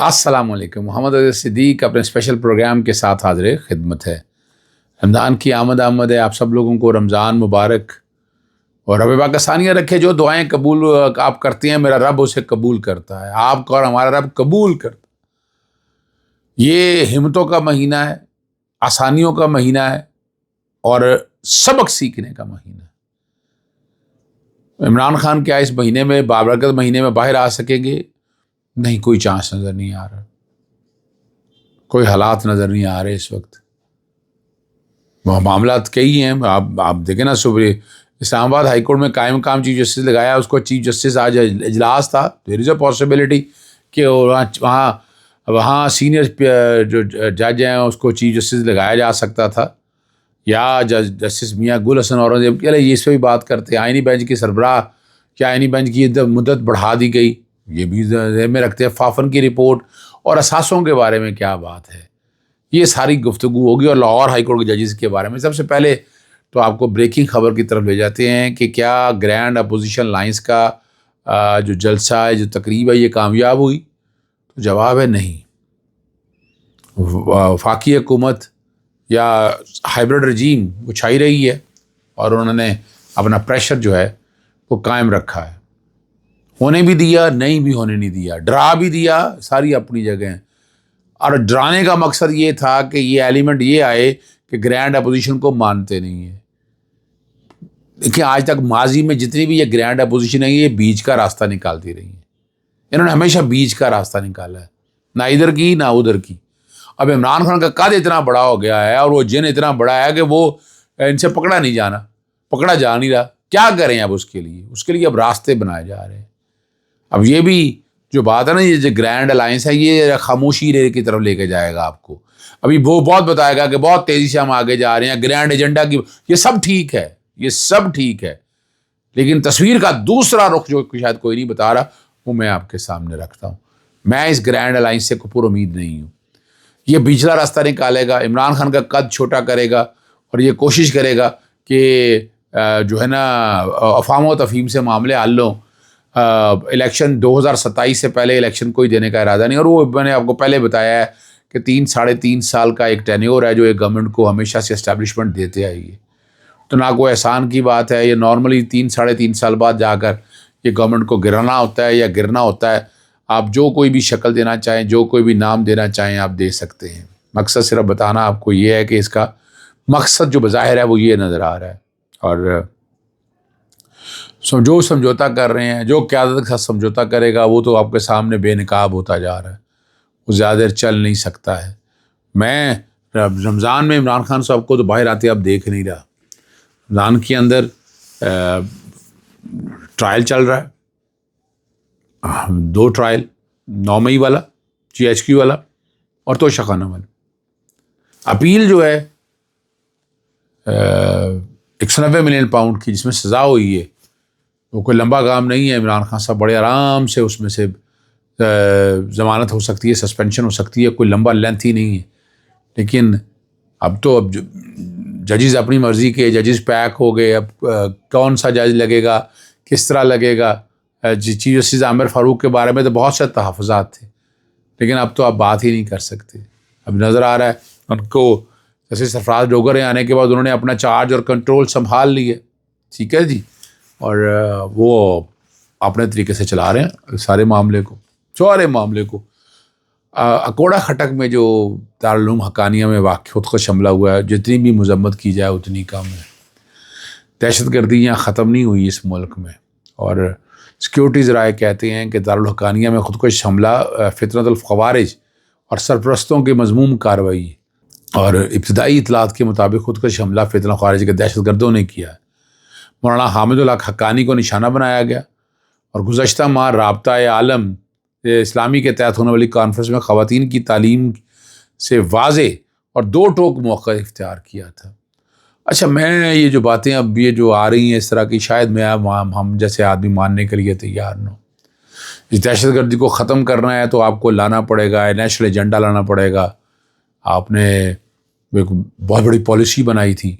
السلام علیکم. محمد عزیز صدیق اپنے اسپیشل پروگرام کے ساتھ حاضر خدمت ہے. رمضان کی آمد ہے. آپ سب لوگوں کو رمضان مبارک اور رب پاک کا ثانیہ رکھے. جو دعائیں قبول آپ کرتے ہیں میرا رب اسے قبول کرتا ہے. آپ کا اور ہمارا رب قبول کرتا ہے. یہ ہمتوں کا مہینہ ہے، آسانیوں کا مہینہ ہے اور سبق سیکھنے کا مہینہ ہے. عمران خان کیا اس مہینے میں بابرکت مہینے میں باہر آ سکیں گے؟ نہیں، کوئی چانس نظر نہیں آ رہا، کوئی حالات نظر نہیں آ رہے اس وقت. معاملات کئی ہیں. آپ دیکھیں نا، صبح اسلام آباد ہائی کورٹ میں قائم مقام چیف جسٹس لگایا، اس کو چیف جسٹس آج اجلاس تھا. دیر از اے پاسبلٹی کہ وہاں سینئر جو جج ہیں اس کو چیف جسٹس لگایا جا سکتا تھا، یا جسٹس میاں گل حسن اورنگزیب کے لیے اس پہ بھی بات کرتے. آئینی بینچ کی سربراہ یا آئینی بینچ کی مدت بڑھا دی گئی، یہ بھی ذہن میں رکھتے ہیں. فافن کی رپورٹ اور اثاثوں کے بارے میں کیا بات ہے، یہ ساری گفتگو ہوگی. اور لاہور ہائی کورٹ کے ججز کے بارے میں سب سے پہلے تو آپ کو بریکنگ خبر کی طرف لے جاتے ہیں کہ کیا گرینڈ اپوزیشن لائنس کا جو جلسہ ہے، جو تقریب ہے، یہ کامیاب ہوئی؟ تو جواب ہے نہیں. وفاقی حکومت یا ہائیبرڈ رجیم وہ چھائی رہی ہے اور انہوں نے اپنا پریشر جو ہے وہ قائم رکھا ہے. ہونے بھی دیا، نہیں بھی ہونے نہیں دیا، ڈرا بھی دیا، ساری اپنی جگہ ہیں. اور ڈرانے کا مقصد یہ تھا کہ یہ ایلیمنٹ یہ آئے کہ گرینڈ اپوزیشن کو مانتے نہیں ہیں. دیکھیں، آج تک ماضی میں جتنی بھی یہ گرینڈ اپوزیشن ہے یہ بیچ کا راستہ نکالتی رہی ہیں. انہوں نے ہمیشہ بیچ کا راستہ نکالا ہے، نہ ادھر کی نہ ادھر کی. اب عمران خان کا قد اتنا بڑا ہو گیا ہے اور وہ جن اتنا بڑا ہے کہ وہ ان سے پکڑا جا نہیں رہا. کیا کریں اب اس کے لیے اب راستے بنائے جا رہے ہیں. اب یہ بھی جو بات ہے نا، یہ جو گرینڈ الائنس ہے یہ خاموشی رے کی طرف لے کے جائے گا آپ کو. ابھی وہ بہت بتائے گا کہ بہت تیزی سے ہم آگے جا رہے ہیں گرینڈ ایجنڈا کی. یہ سب ٹھیک ہے، یہ سب ٹھیک ہے، لیکن تصویر کا دوسرا رخ جو شاید کوئی نہیں بتا رہا وہ میں آپ کے سامنے رکھتا ہوں. میں اس گرینڈ الائنس سے پر امید نہیں ہوں. یہ بیچلا راستہ نکالے گا، عمران خان کا قد چھوٹا کرے گا اور یہ کوشش کرے گا کہ جو ہے نا افہام و تفہیم سے معاملے حل ہوں. الیکشن 2027 سے پہلے الیکشن کوئی دینے کا ارادہ نہیں. اور وہ میں نے آپ کو پہلے بتایا ہے کہ 3-3.5 سال کا ایک ٹینیور ہے جو ایک گورنمنٹ کو ہمیشہ سے اسٹیبلشمنٹ دیتے آئی ہے. تو نہ کوئی احسان کی بات ہے. یہ نارملی 3-3.5 سال بعد جا کر یہ گورنمنٹ کو گرانا ہوتا ہے یا گرنا ہوتا ہے. آپ جو کوئی بھی شکل دینا چاہیں، جو کوئی بھی نام دینا چاہیں آپ دے سکتے ہیں. مقصد صرف بتانا آپ کو یہ ہے کہ اس کا مقصد جو بظاہر ہے وہ یہ نظر آ رہا ہے. اور جو سمجھوتا کر رہے ہیں، جو قیادت کے ساتھ سمجھوتا کرے گا وہ تو آپ کے سامنے بے نقاب ہوتا جا رہا ہے، وہ زیادہ دیر چل نہیں سکتا ہے. میں رمضان میں عمران خان صاحب کو تو باہر آتے اب دیکھ نہیں رہا. رمضان کے اندر ٹرائل چل رہا ہے، 2 ٹرائل، 9 مئی والا GHQ والا اور توشہ خانہ والا. اپیل جو ہے 190 ملین پاؤنڈ کی جس میں سزا ہوئی ہے، وہ کوئی لمبا کام نہیں ہے. عمران خان صاحب بڑے آرام سے اس میں سے ضمانت ہو سکتی ہے، سسپینشن ہو سکتی ہے، کوئی لمبا لینتھ ہی نہیں ہے. لیکن اب ججز اپنی مرضی کے ججز پیک ہو گئے. اب کون سا جج لگے گا، کس طرح لگے گا. چیف جسٹس عامر فاروق کے بارے میں تو بہت سے تحفظات تھے، لیکن اب تو آپ بات ہی نہیں کر سکتے. اب نظر آ رہا ہے ان کو جیسے سرفراز ڈوگر آنے کے بعد انہوں نے اپنا چارج اور کنٹرول سنبھال لیے. ٹھیک ہے جی، اور وہ اپنے طریقے سے چلا رہے ہیں سارے معاملے کو. اکوڑا خٹک میں جو دارالعلوم حقانیہ میں واقع خود کو حملہ ہوا ہے، جتنی بھی مذمت کی جائے اتنی کم ہے. دہشت گردی یہاں ختم نہیں ہوئی اس ملک میں. اور سیکیورٹی ذرائع کہتے ہیں کہ دارالحقانیہ میں خودکش حملہ فطرت الخوارج اور سرپرستوں کی مذموم کارروائی، اور ابتدائی اطلاعات کے مطابق خودکش حملہ فطرت الخوارج کے دہشت گردوں نے کیا ہے. مولانا حامد الحق حقانی کو نشانہ بنایا گیا اور گزشتہ ماہ رابطہ عالم اسلامی کے تحت ہونے والی کانفرنس میں خواتین کی تعلیم سے واضح اور 2 ٹوک موقع اختیار کیا تھا. اچھا، میں یہ جو باتیں اب یہ جو آ رہی ہیں اس طرح کی، شاید میں ہم جیسے آدمی ماننے کے لیے تیار نہ ہو. اس دہشت گردی کو ختم کرنا ہے تو آپ کو لانا پڑے گا، نیشنل ایجنڈا لانا پڑے گا. آپ نے ایک بہت بڑی پالیسی بنائی تھی،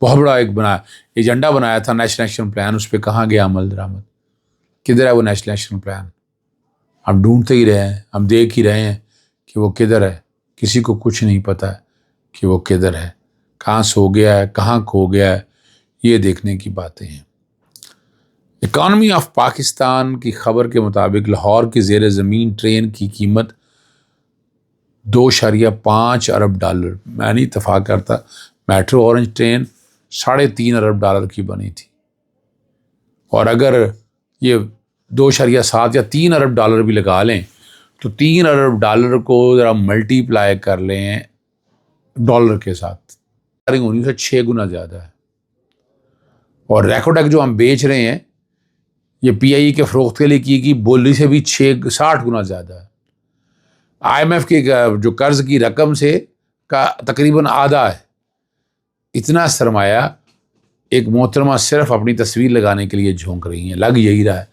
بہت بڑا ایجنڈا بنایا تھا، نیشنل ایکشن پلان. اس پہ کہاں گیا عمل درآمد؟ کدھر ہے وہ نیشنل ایکشن پلان؟ ہم ڈھونڈتے ہی رہے ہیں، ہم دیکھ ہی رہے ہیں کہ وہ کدھر ہے، کسی کو کچھ نہیں پتہ کہ وہ کدھر ہے، کہاں سو گیا ہے، کہاں کھو گیا ہے، یہ دیکھنے کی باتیں ہیں۔ اکانومی آف پاکستان کی خبر کے مطابق لاہور کی زیر زمین ٹرین کی قیمت 2.5 ارب ڈالر، میں نہیں اتفاق کرتا، میٹرو اورنج ٹرین 3.5 ارب ڈالر کی بنی تھی، اور اگر یہ 2.7 یا 3 ارب ڈالر بھی لگا لیں تو 3 ارب ڈالر کو ذرا ملٹی پلائی کر لیں ڈالر کے ساتھ، ہونی سے 6 گنا زیادہ ہے۔ اور ریکوٹیک جو ہم بیچ رہے ہیں یہ پی آئی کے فروخت کے لیے کی بولی سے بھی 60 گنا زیادہ ہے۔ آئی ایم ایف کے جو قرض کی رقم سے کا تقریباً آدھا ہے۔ اتنا سرمایہ ایک محترمہ صرف اپنی تصویر لگانے کے لیے جھونک رہی ہیں، لگ یہی رہا ہے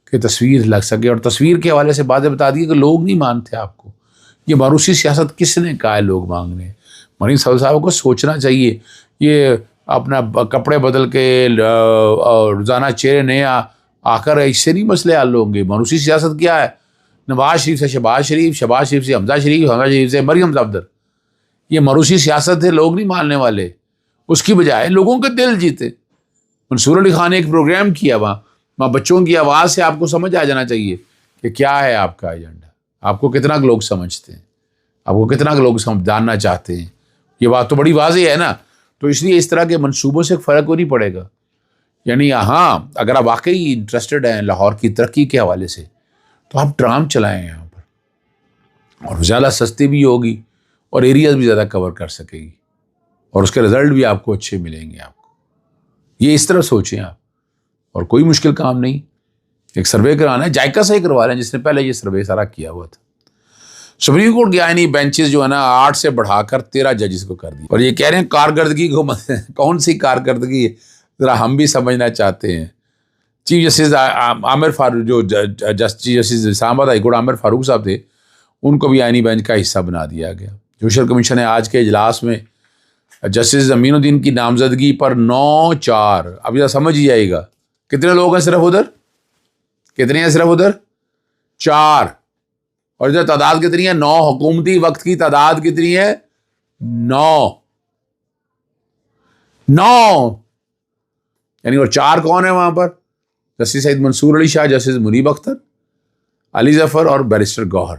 کہ تصویر لگ سکے، اور تصویر کے حوالے سے باتیں بتا دی کہ لوگ نہیں مانتے آپ کو۔ یہ ماروثی سیاست کس نے کہا ہے لوگ مانگنے؟ مرین صاحب کو سوچنا چاہیے، یہ اپنا کپڑے بدل کے روزانہ چہرے نئے آ کر اس سے نہیں مسئلے حل ہوں گے۔ ماروثی سیاست کیا ہے؟ نواز شریف سے شہباز شریف، شہباز شریف سے حمزہ شریف، حمزہ شریف سے مریم صفدر، یہ ماروثی سیاست ہے، لوگ نہیں ماننے والے۔ اس کی بجائے لوگوں کے دل جیتے۔ منصور علی خان نے ایک پروگرام کیا وہاں بچوں کی آواز سے آپ کو سمجھ آ جانا چاہیے کہ کیا ہے آپ کا ایجنڈا، آپ کو کتنا لوگ سمجھتے ہیں، آپ کو کتنا لوگ جاننا چاہتے ہیں۔ یہ بات تو بڑی واضح ہے نا۔ تو اس لیے اس طرح کے منصوبوں سے فرق کو نہیں پڑے گا۔ یعنی ہاں، اگر آپ واقعی انٹرسٹڈ ہیں لاہور کی ترقی کے حوالے سے تو آپ ٹرام چلائیں یہاں پر، اور زیادہ سستی بھی ہوگی اور ایریاز بھی زیادہ کور کر سکے گی، اور اس کے رزلٹ بھی آپ کو اچھے ملیں گے۔ آپ کو یہ اس طرح سوچیں آپ، اور کوئی مشکل کام نہیں۔ ایک سروے کرانا ہے، جائکا سے ہی کروا لیں جس نے پہلے یہ سروے سارا کیا ہوا تھا۔ سپریم کورٹ کے آئینی بینچز جو ہے نا 8 سے بڑھا کر 13 ججز کو کر دیا، اور یہ کہہ رہے ہیں کارکردگی کو کون سی کارکردگی ہے، ذرا ہم بھی سمجھنا چاہتے ہیں۔ چیف جسٹس عامر فاروق، جو جسٹس اسلام آباد ہائی کورٹ عامر فاروق صاحب تھے، ان کو بھی آئینی بینچ کا حصہ بنا دیا گیا۔ جوڈیشل کمیشن نے آج کے اجلاس میں جسٹس امین الدین کی نامزدگی پر 9-4، اب یہ سمجھ ہی آئے گا کتنے لوگ ہیں صرف ادھر، کتنے ہیں صرف ادھر 4، اور ادھر تعداد کتنی ہے 9، حکومتی وقت کی تعداد کتنی ہے 9، یعنی وہ 4 کون ہیں وہاں پر؟ جسٹس سعید منصور علی شاہ، جسٹس منیب اختر، علی ظفر اور بیرسٹر گوہر۔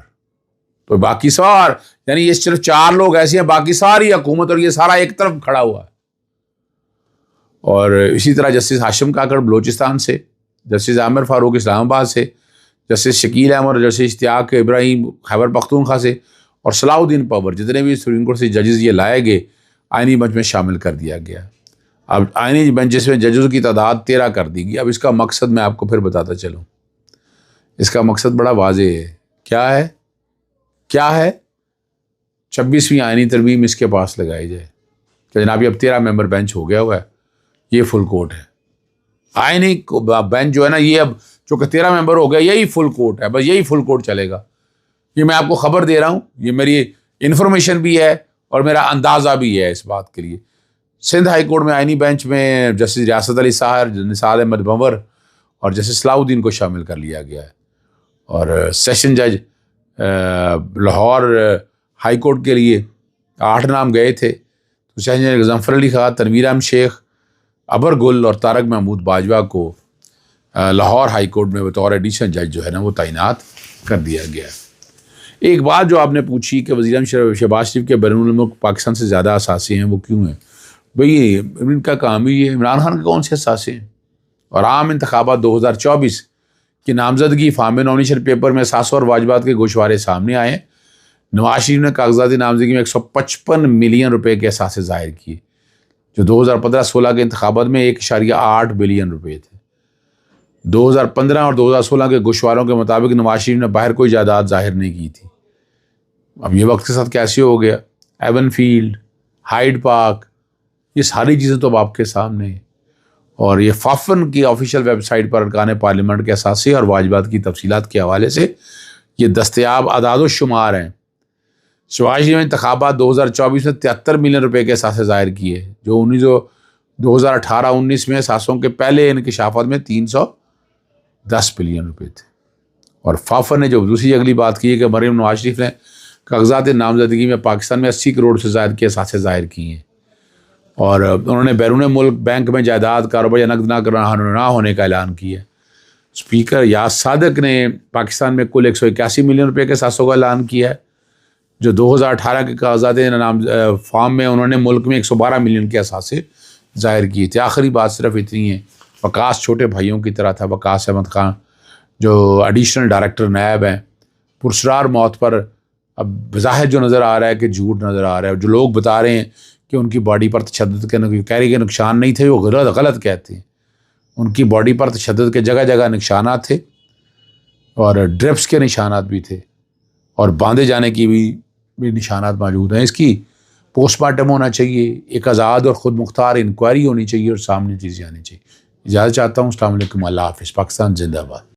تو باقی یعنی یہ صرف 4 لوگ ایسے ہیں، باقی ساری حکومت اور یہ سارا ایک طرف کھڑا ہوا ہے۔ اور اسی طرح جسٹس ہاشم کاکڑ بلوچستان سے، جسٹس عامر فاروق اسلام آباد سے، جسٹس شکیل احمد اور جسٹس اشتیاق ابراہیم خیبر پختونخوا سے، اور صلاح الدین پور، جتنے بھی سپریم کورٹ سے ججز یہ لائے گئے آئینی بینچ میں شامل کر دیا گیا۔ اب آئینی بینچ میں ججز کی تعداد 13 کر دی گئی۔ اب اس کا مقصد میں آپ کو پھر بتاتا چلوں، اس کا مقصد بڑا واضح ہے۔ کیا ہے 26ویں آئینی ترمیم اس کے پاس لگائی جائے کہ جناب یہ اب 13 ممبر بینچ ہو گیا ہوا ہے، یہ فل کورٹ ہے۔ آئینی بینچ جو ہے نا، یہ اب چونکہ 13 ممبر ہو گیا، یہی فل کورٹ ہے، بس یہی فل کورٹ چلے گا۔ یہ میں آپ کو خبر دے رہا ہوں، یہ میری انفارمیشن بھی ہے اور میرا اندازہ بھی ہے اس بات کے لیے۔ سندھ ہائی کورٹ میں آئینی بینچ میں جسٹس ریاست علی ساہر، نثار احمد بنور اور جسٹس صلاح الدین کو شامل کر لیا گیا ہے، اور سیشن جج لاہور ہائی کورٹ کے لیے 8 نام گئے تھے، تو سیشن جج غضنفر علی خان، تنویر احمد شیخ، ابر گل اور طارق محمود باجوہ کو لاہور ہائی کورٹ میں بطور ایڈیشنل جج جو ہے نا وہ تعینات کر دیا گیا ہے۔ ایک بات جو آپ نے پوچھی کہ وزیر اعظم شہباز شریف کے بیرون الملک پاکستان سے زیادہ اثاثے ہیں، وہ کیوں ہیں؟ بھئی ان کا کام ہی ہے، عمران خان کے کون سے اثاثے ہیں؟ اور عام انتخابات 2024 کی نامزدگی فارم نامنیشن پیپر میں اثاثوں اور واجبات کے گوشوارے سامنے آئے ہیں۔ نواز شریف نے کاغذاتی نامزدگی میں 155 ملین روپے کے اثاثے ظاہر کیے، جو 2015-16 کے انتخابات میں 1.8 بلین روپے تھے۔ 2015 اور 2016 کے گوشواروں کے مطابق نواز شریف نے باہر کوئی جائیداد ظاہر نہیں کی تھی۔ اب یہ وقت کے ساتھ کیسے ہو گیا؟ ایون فیلڈ، ہائیڈ پارک، یہ ساری چیزیں تو اب آپ کے سامنے ہیں، اور یہ فافن کی آفیشیل ویب سائٹ پر ارکان پارلیمنٹ کے اثاثے اور واجبات کی تفصیلات کے حوالے سے یہ دستیاب اعداد و شمار ہیں۔ شہباز شریف نے انتخابات 2024 میں 73 ملین روپے کے اثاثے ظاہر کیے، جو 2018-19 میں اثاثوں کے پہلے انکشافات میں 310 بلین روپے تھے۔ اور فافر نے جو دوسری اگلی بات کی ہے کہ مریم نواز شریف نے کاغذات نامزدگی میں پاکستان میں 80 کروڑ سے زائد کے اثاثے ظاہر کیے ہیں، اور انہوں نے بیرون ملک بینک میں جائیداد کاروبار یا نقد نہ ہونے کا اعلان کیا ہے۔ اسپیکر یاس صادق نے پاکستان میں کل 181 ملین روپے کے اثاثوں کا اعلان کیا ہے، جو 2018 کے کاغذات فارم میں انہوں نے ملک میں 112 ملین کے اثاثے ظاہر کیے تھے۔ آخری بات صرف اتنی ہے، وقاص چھوٹے بھائیوں کی طرح تھا۔ وقاص احمد خان جو ایڈیشنل ڈائریکٹر نیب ہیں، پرسرار موت پر اب بظاہر جو نظر آ رہا ہے کہ جھوٹ نظر آ رہا ہے، جو لوگ بتا رہے ہیں کہ ان کی باڈی پر تشدد کے کہہ کے نقصان نہیں تھے، وہ غلط کہتے ہیں۔ ان کی باڈی پر تشدد کے جگہ جگہ نشانات تھے، اور ڈرپس کے نشانات بھی تھے، اور باندھے جانے کی بھی نشانات موجود ہیں۔ اس کی پوسٹ مارٹم ہونا چاہیے، ایک آزاد اور خود مختار انکوائری ہونی چاہیے، اور سامنے چیزیں آنی چاہیے۔ اجازت چاہتا ہوں۔ السلام علیکم، اللہ حافظ، پاکستان زندہ باد۔